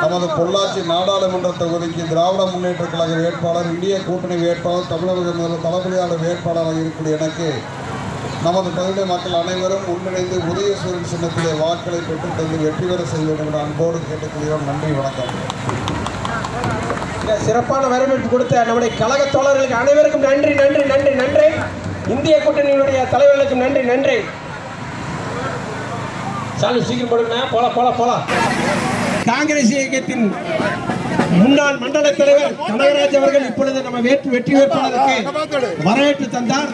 நமது பொள்ளாச்சி நாடாளுமன்ற தொகுதிக்கு திராவிட முன்னேற்ற கழக வேட்பாளர், இந்திய கூட்டணி வேட்பாளர், தமிழக முதல்வர் தளபதியாளர் வேட்பாளராக இருக்கக்கூடிய எனக்கு நமது பகுதி மக்கள் அனைவரும் ஒன்றிணைந்து உதயசூரியன் சின்னத்திலே வாக்களை பெற்றுத் தந்து வெற்றி பெற செய்ய வேண்டும் என்ற அன்போடு கேட்டுக்கொள்கிறோம். நன்றி, வணக்கம். சிறப்பான வரவேற்பு கொடுத்த நம்முடைய கழக தோழர்களுக்கு அனைவருக்கும் நன்றி நன்றி நன்றி நன்றி. இந்திய கூட்டணியினுடைய தலைவர்களுக்கும் நன்றி நன்றி. சாலு சீக்கிரம் போடுங்க, போலாம். காங்கிரஸ் இயக்கத்தின் முன்னாள் மண்டல தலைவர் கனகராஜ் அவர்கள் இப்பொழுது நம்ம வெற்றி வேட்பாளருக்கு வரவேற்று தந்தார்.